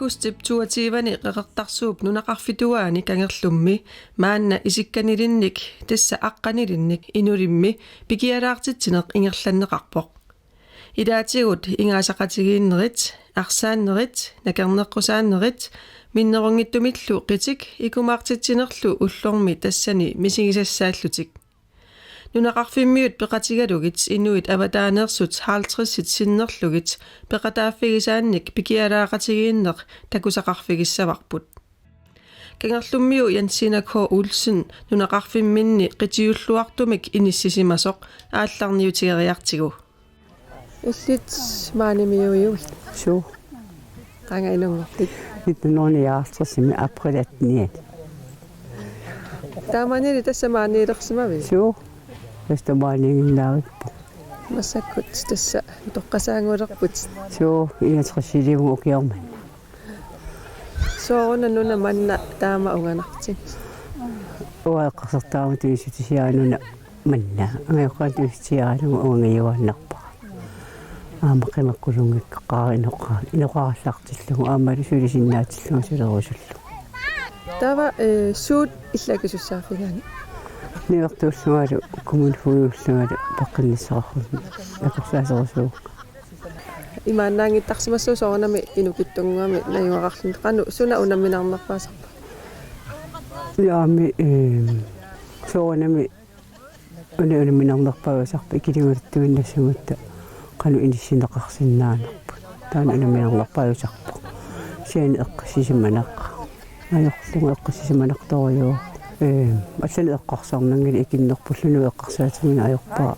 Agustip 22 qeqertarsuup nunaqarfituaani kangerlummi maanna isikkaniliinnik tassa aqqanilinnik inulimmi pikialaartitsineq ingerlanneqarpoq ilaatigut ingaasaqatigiinnerit arsaannerit nakerneqqusaannerit minnerungittumillu qitik ikumaartitsinerlu ullormi tassani misigisassaаллутик nunaqarfimmiut peqatigalugit inuit avataaneersut 50 sinnerlugit peqataaффигисаанник пикиалаақатигииннеқ такусақарфигиссаварпут кангерлуммиу Янсина К Улсен нунақарфимминни қитиуллуартумик иниссисимасоқ аалларниутигериартигу иллит маанемиуйуг суу qangainunngortik итноониаартэрсими априлатниат тааманили тассамааниилерсимави суу тастамаанингиннаагиппу массаккут тасса тоққасаангулерпут суу инатрсиливу укиорма соорна нуна манна таама унганартик уааққарсартаама туисутисиаануна манна ангиоққатуиситиаанугу уангиуааннарпа аамаққимаккулунгиккаққаринеққаа инеқараллартиллугу аамали сулисиннаатиллугу сулерусуллу тава суут иллагисуссаафигаани ниортууллугалу коммунфуйуллугалу паққиннссақаррут акорсаасерусуу имааннаангиттарсимассуу соорнами инукиттунгуами наюақарлун қану суна унамминарнерпаасарпа яами соорнами унамминарнерпаасарпа икилигулуттуиннассумутта қану иниссинеқарсиннаанерпу таана унамминарнерпаасарпа сиани эққиссисиманаққа аёрлугу эққиссисиманақториу аллани эққарсаарнангили икиннерпуллуну эққарсаатигина аёрпаа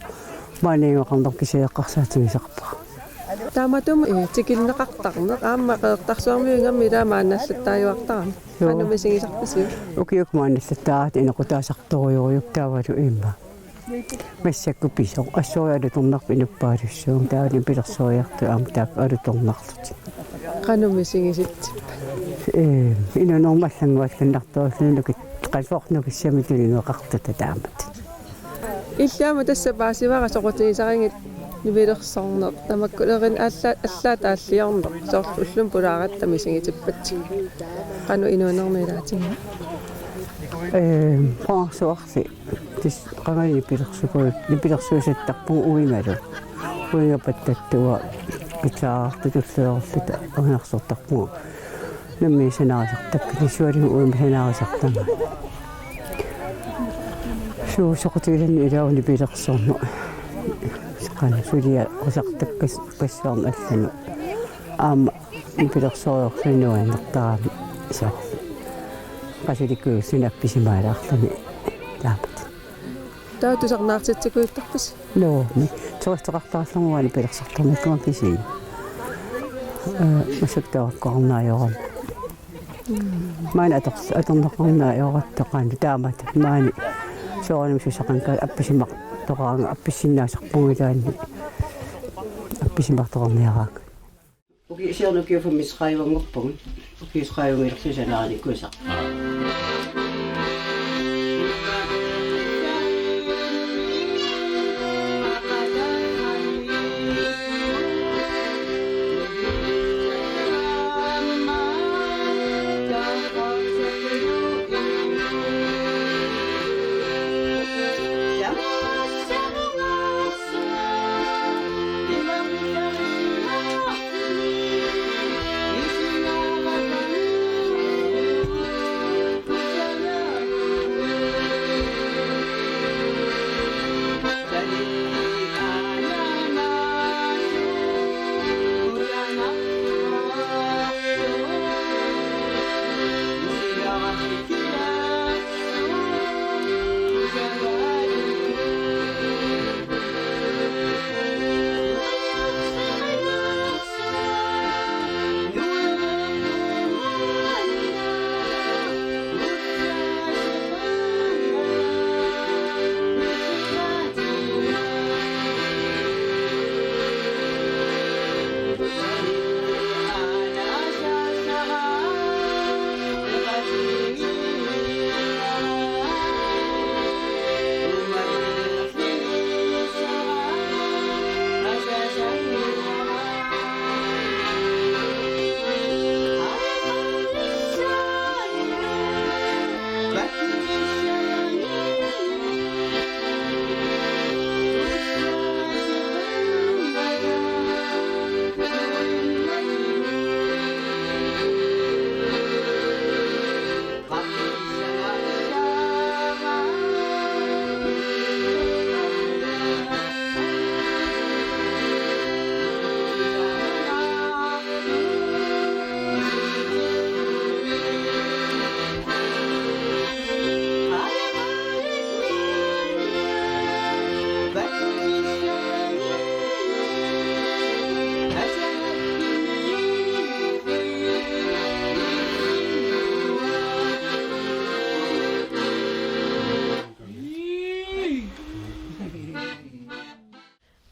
маанигоқарнер кисеэққарсаатигисарпа тааматум тикилнеқартарнеқ аама қеэртарсуармиунгамми илаамаанналлаттааюартарами анумисигисарпасиу укиук маанналлаттаат инеқутаасарториуриук таавалу имма массакку писо ассориалу торнарпи инуппаалуссуум таали пилерсориарту аама таак алуторнарлут qanumisigisitsi инунормаллангуалланнарторлунукит qalfornukissamitulinuaqartuta taamat иллаама тасса паасивара соқутигисарингит нивилерсорнер тамаккулерин аллаатааллиорнер соорлу уллум пулааратта мисигитиппатси qanu инуунермилаатинга паасуарси тис qangani пилерсукуи нипилерсуусаттарпу уималу уингапаттаттуа итаартутуллеерлута агнерсортарпу намми санаасартакки нисуалигу уимасанаасартама суу соқутигиланни илауни пилерсорну qana sulia qusartakkas passaarn allanu aama pилерсориорсинуаннертарами са qasulikku sinappisimaalаарluni taapat таутусарнаартитсикуиттарпас нооми тористеқартаарлугуани пилерсартарниккума киси масуттааққарнааёрам маана аторнеқарнааёраттоқаани таамат маани соорним сусақанка апписимақ тоқаанга апписсиннаасарпугилаанни апписимартоқарниараак уки сиорнукиуфаммисқаивангорпугу уки сқаивангилэрсисанааниккусақ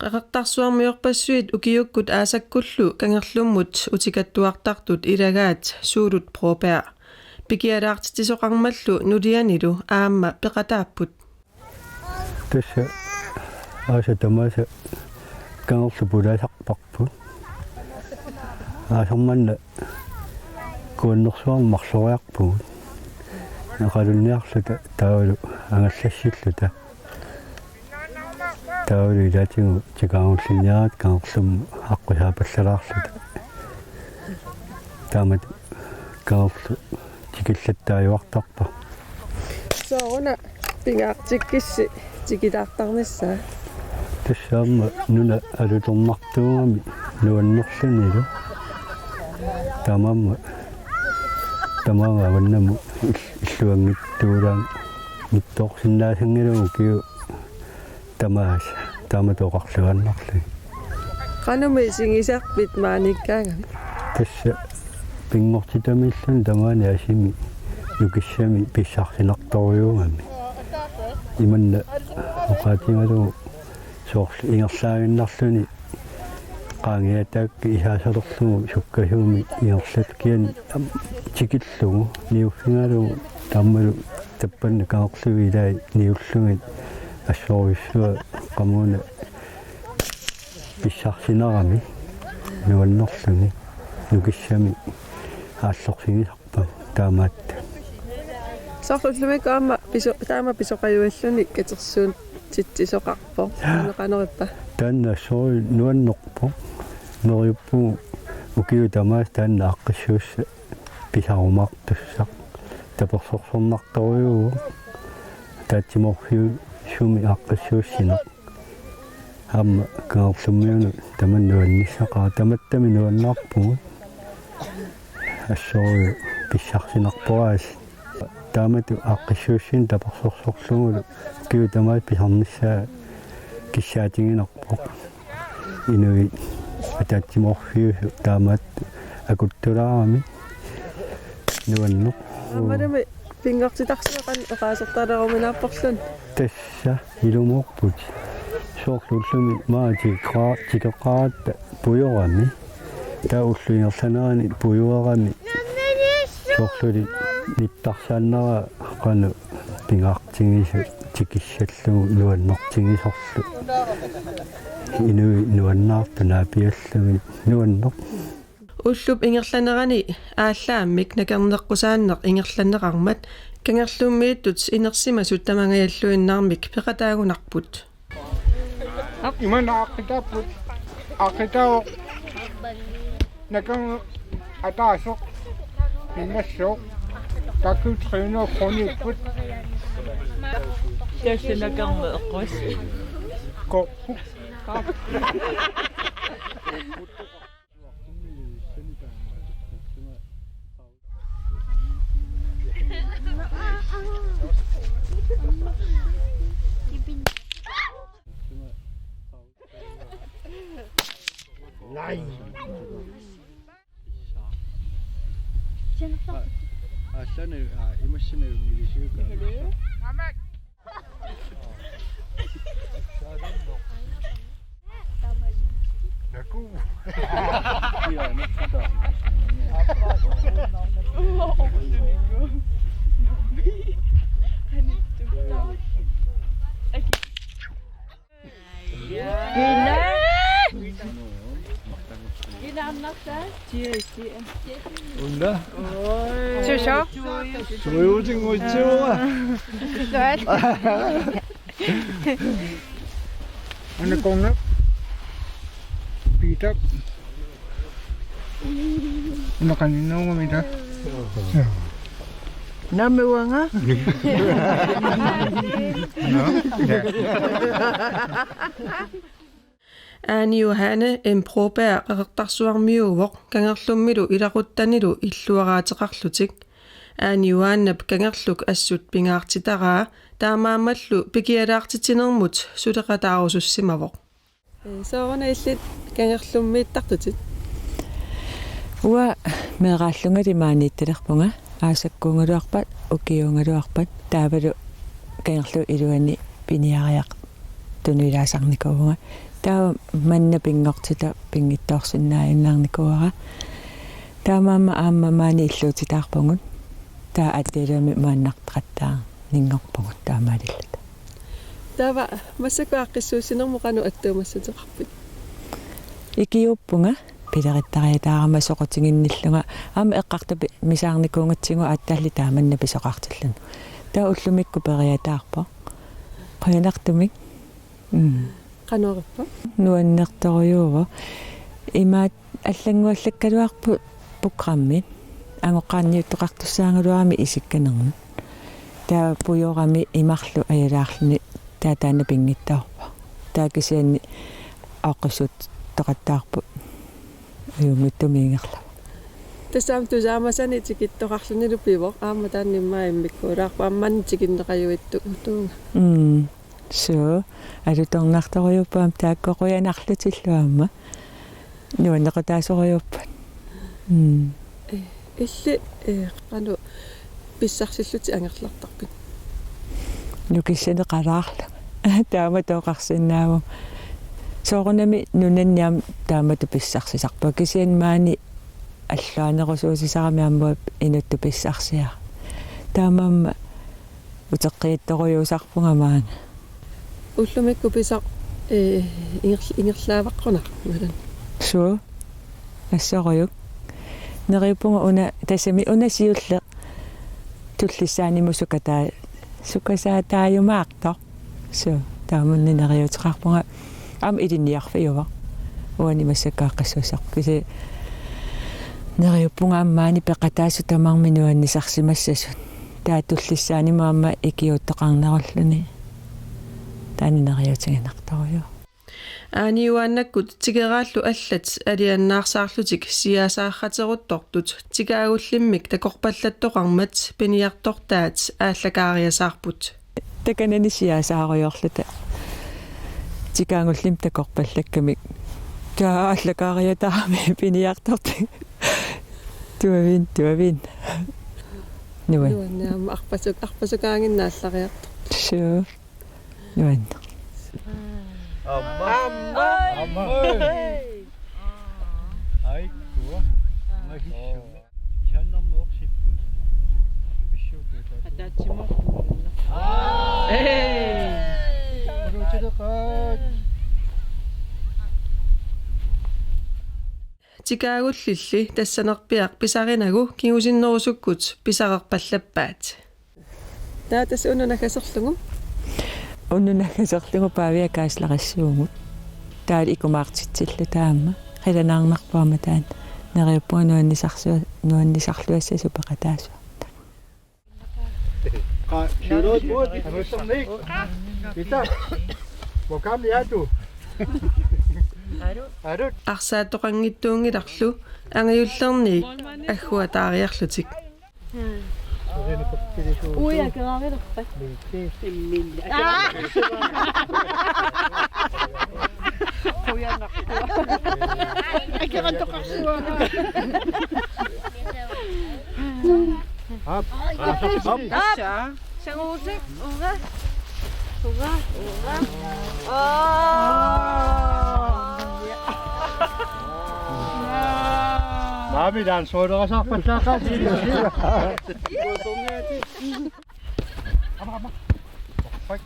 Qaqartarsuarmiorpassuit ukiukkut aasakkullu kangerlummut utikattuartartut ilagaat suulut propea. Pikialaartitisoqarmallu nulianilu aamma peqataapput. Tässä asetamassa kangerlupulaasarparput. Aasammanna kuunnersuarmarloriarput. Naqalunniarluta taulu angallassilluta. Taulu ilatingu tikaangullinniarat kangerlum aqqusaapallalaarluta. Taamat kangerlu tikillattaayuartarpa. Sooruna pingaartikkissi tikilaartarnissaa. Tassaamma nuna alutormartuungami nuannerlunilu. Tamaanga wannamu illuangittuulaan mittoorsinnaasangilugu kiu taamatoqarluannarlu. Qanumi singisarpit maanikkaangami. Tassa pingortitamillun tamaani asimi nukissami pissarsinartoriungami. Imanna oqaatimalugu soorlu ingerlaaginnarluni qaangiataakki ihaasalerlugu sukkasuumi ingerlatkiani tikillugu niuffingalugu tammalu tappanna kangerluilai niullungit ассоорюссуа qamuna писсарсинерами нуаннерлуни нукиссами ааллорсигисарпа таамаатта Soorlullumik taama pisoqajualluni katersuun titsisоqarpo qanerippa. таанна ассоори нуаннерпо нериуппу укиу тамаас таанна аққиссуусса писарумаартуссақ таперсорсорнарторюу таатиморфиу шуми аққиссууссинеқ аама канерлуммиуну таманнуанниссақаа таматтами нуаннаарпугу ассоорю писсарсинарпуаас таамату аққиссууссин таперсорсорлугулу киу тамаат писарниссаа киссаатингинерпо инуи атаатиморфиусу таамаат акуттулаарами нуаннеқ Амманами пингортитарсиеқан эқаасертаалеруминааппорлун. Tässä ilmoittut soorlullumi tikeqaaratta pujorami taulluingersanaani pujorami soorluli nittarsaannara qanu pingaartingisu tikissallugu nuannertingisorlu inui nuannaartuna piallumi nuanner Ullup ingerlanerani ааllaamik nakerneqqusaanneq ingerlanerarmat kangerlummiittut inersimasut tamangajalluinnaarmik peqataagunarput. Iman aqitaaput aqitao nakan ataasoq immassoq takutreeno qonipput Tässänakarma eqqus. qoqqu Asana emotional relationship. naku Iya, nakita. 온다. Sjusjå. 조용히 오지마. ana kongna pitak ana kanino ngamita Namuanga. no Aani Johanne en Proberg qaqartarsuarmiuvoq kangerlummilu ilaquttanilu illuaraateqarlutik. Aani Johannap kangerluk assut pingaartitaraa taamaammallu pikialaartitinermut suleqataarusussimavoq. Sooruna illit kangerlummiittartutit. Ua meeqaallungati maaniittalerpunga aasakkuungaluarpat ukiungaluarpat taavalu kangerlu iluani piniariaq tunuilaasarnikuunga Tää manna pingortita pingittoorsinnaayunnaarnikuara. Taamaama aamamaani illuutitaarpungut. Tää atteelami maannartaqattaa ningorpungut taamaalillata. Tava massakaaqissuusinermu qanu attuumassutiqarput. Ikiuppunga pilerittariatаарama soqotinginnillunga aama eqqartapi misaarnikuungatsigu aattaalli taamanna pisoqartillun. Taa ullumikku periataarpo. Qayanartumik. Qanuarippa. Nuannertoriuva imaat аллангуаллаккалуарпу программи ангоққарниуттоқартуссаангалуарми исикканермут таа пуйорами имарлу аялаарлни таатаана пингиттаарпа таакисианни ааққисут тоқаттаарпу аюнгуттумиингерла Тассаам тусаамасани тикиттоқарлунилу пивор аама таанниммаиммиккуулаарпа амманни тикиннеқаюитту утуунга. So алуторнарторюуппаам тааккоқуянарлутиллуамма нуаннеқутаасориуппат. Илли qanu писсарсиллути ангерлартарпит. Нукиссанеқалаарлу таама тоқарсинааву соорунами нунанниам таамату писсарсисарпа кисианмаани аллаанерусуусисарами аммуап инутту писсарсиа таамаама утеққиитторуйуусарпунгамаана Ullumikku pisaq ингерлааваққуна малан. суу ассориук нериуппунга уна тассами унасиулле туллиссааниму сукасаатааюмаартор суу таамунни нериутеқарпунга ам илинниарфиува уани массакааққиссусақ киси нериуппунга аммаани пеқатаасу тамарминуаннисарсимассасут таатуллиссаанимаама икиуттеқарнеруллуни таанинериутингинарторуйу Аниуаннаккут тигерааллу аллат алианнаарсаарлутик сиасаарратеруттортут тигаагуллиммик такорпаллаттоқармат пиниартортаат ааллакаариасаарпут таканани сиасаариорлута тигаагуллим такорпаллаккамик тааллакаариатаарми пиниарторти туавин нуа нуаннаама арпасукаангиннааллариарто суу нуан Amma. Aikuwa. Mahishu. Ihanna moqsippu. Bishuututa. Hatatsimoqpunna. Uruchidaqat. тикаагуллилли тассанерпиақ писаринагу кигусиннерусуккут писарерпаллаппаат таатас унунакасерлугу уннунагасерлугу паавиакааслариссуугут таали икумаартитсилла таама қиланаарнарпаама таан нериуппуа нуаннисарлуассасу пеқатаасу Shurut bud. Arustamnik. Pita. Wakam liatu. Arut. арсааттоқангиттуунгиларлу ангиуллерни аггуа таариарлутик Uja, gerade doch bei. Up. Mami dan saudara siapa siapa sih? Apa? Baik.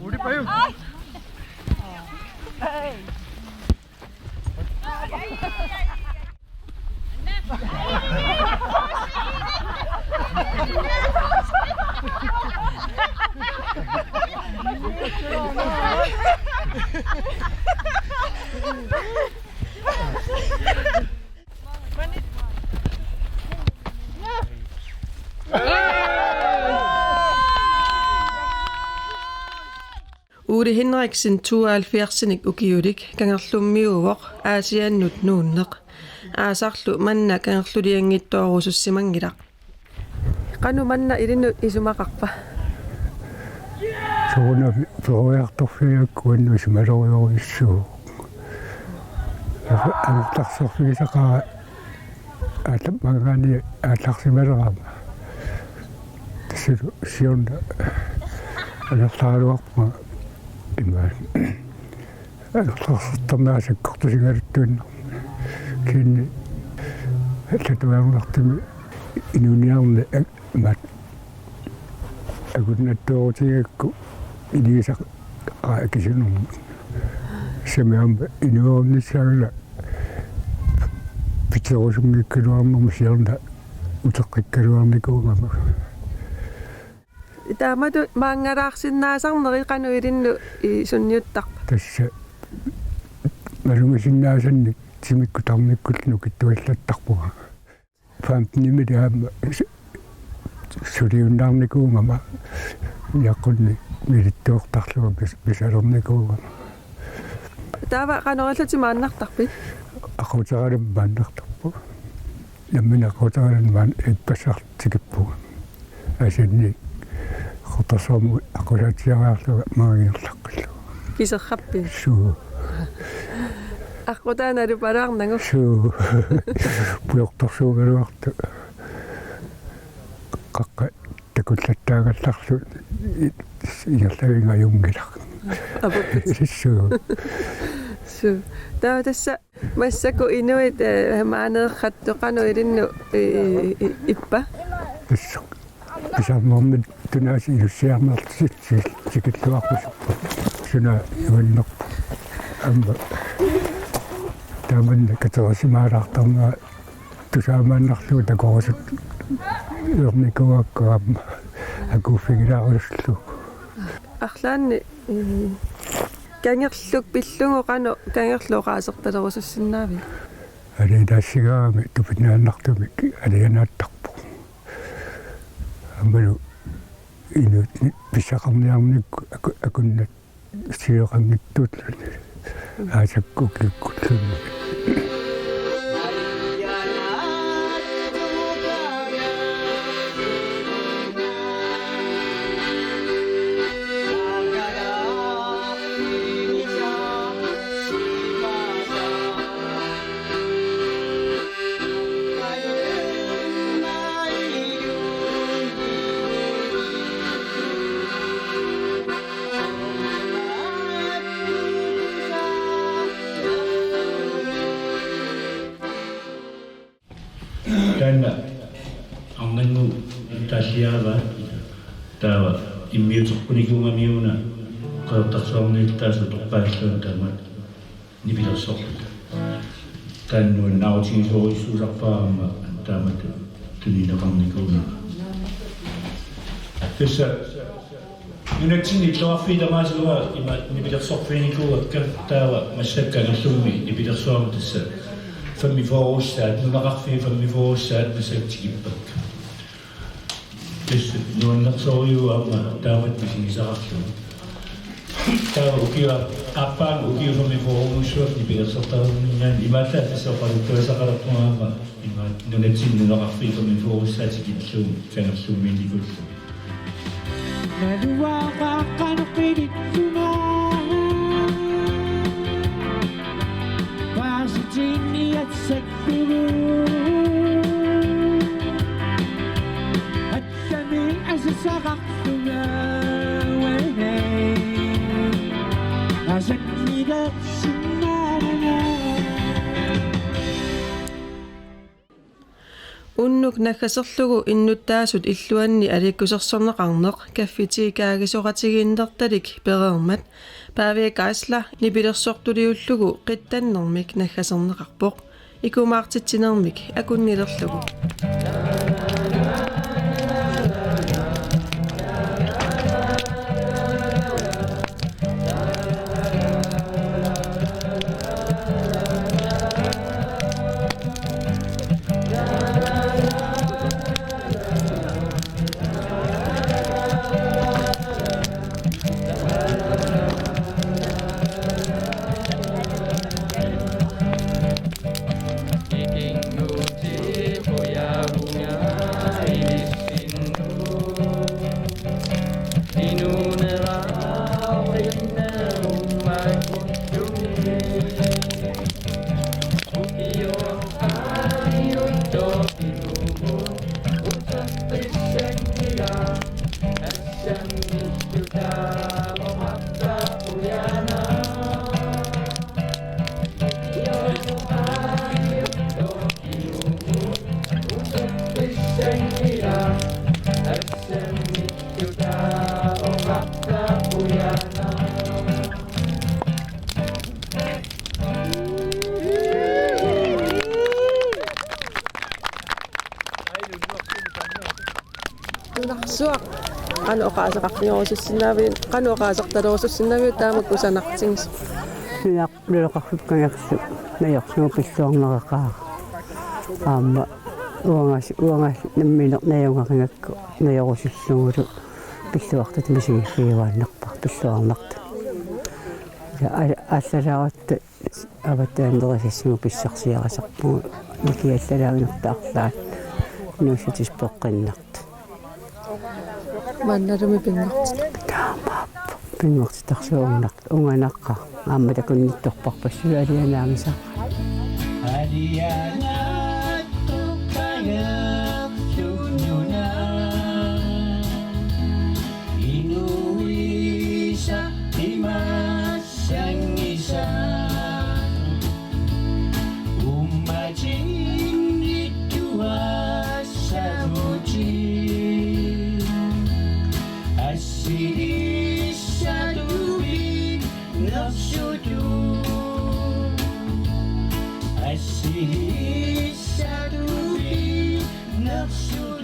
Udah payung. Ude Henriksen 72-nik ukiulik kangerlummiuvoq aasiannut nuunneq aasarlu manna kangerludiangittorusussimangilaq Qanu manna irinnu isumakaqpa. Soona projartorfiakkuannu sumaloriorissuu. Aaltarsorfigisaqa aatapmagaani aallarsimaleraama. Sionna alertaaluarma imaan. Alertarsortarnaasakkortusingaluttuinna. Kinni tlatuarnartimi inuniarni maat agunnattuorutiagakku iniisa aakisinum samiamba inuornissaagala pitserusungikkaluarnum siarna uteqqikkaluarnikuungama Taamatu maangalaarsinnaasarneri qanu irinnu sunniuttaq. tassa malungisinnaasанник timikkutarnikkуллу киттуаллаттарпуга фаамтними таама сулиуннаарникуунгама яққунни милиттуортарлуга писалерникуугама Taava qanorallati maannartarpi. ақутаралам мааннартарпу наммина ақутаралам маан иппассартикиппуга асинни хутасому ақулаатиараарлуга маагиерлаққиллу Kiserrappi. суу Aqutaanalu palaarnangu. суу пуйортарсуугалуарту қаққа такуллаттаагалларлу иерлавингаюнгилар Apupit. суу Su. Taava tassa massaku inuit maaneerrattu qanu irinnu ippa. тасса писаарнэрмит тунааси илуссиарнартит сикиллуарпусуппу суна юаннерпу амма тааманна катерасимаалаартарнаа тусаамааннарлугу такорусут ерникуаккаама акууффигилааруллу Арлаанни кангерлук пиллугу qanu кангерлуqaasertalerussunnaavi. алидассигаами тупинааннартумик алианааттарпу аммалу инут писақарниарникку акуннат сиоқангиттуутлуни аасаккукиккуллуни Tänne angangu tasiava tawa immiutorpunikunga miuna qaertarsuarniittaasu toqqaalluu tamat nipilersorluta tannuun nautigisorissuusarpaarma taamat tunineqarnikuuna tassa nunatsinni tlaarfiitamaasuga ima nipilersorfiinikuuga kertaawa massakkangerlummi nipilersuarma tassa fammifoorussaat nunaqarfii fammifoorussaat masaktikippak tassa nuannersoriuaama taamat pisigisaqarluu taawa ukiwa appaan ukiwa fammifoorumusuat nipilersortarunniaan imaallaa tassa qaluttuasaqalartuaama ima nunatsin nunaqarfii fammifoorussaatikitluu kangerluummiinikullu Unnuk nakkaserlugu innuttaasut illuanni alikkusersorneqarneq kaffitiikaagisoqatigiinnertalik pereermat paaviakaasla nipilersortuliullugu qittannermik nakkaserneqarpoq ikumaartitsinermik akunnilerlugu Iking nuti foya Naksuak. Kano kasak niyo sa sinabi. Kano kasak taro sa sinabi tamag ko sa naksings. Nilakakit ko nayak siya piso ang nakaka. Uwangas naminok na yung aking nayak ko susuro. Piso ako ito masikiwan nakpa. Piso ang nakta. Asarawat abat ang doon sa siya pisak siya kasak po. Nakiyat sa lang naktaaklat. Nusitis po kinakta. Man na rumipin nakta. Tama po. Pinagsitak sa unganak ka. Amad ako nitok pakpasya riyan namin sa Adiana tukayang sunyuna inuwi sa imasang isa umajing ituwa sa muji asiri sa tubig nafsudu asiri sa tubig nafsudu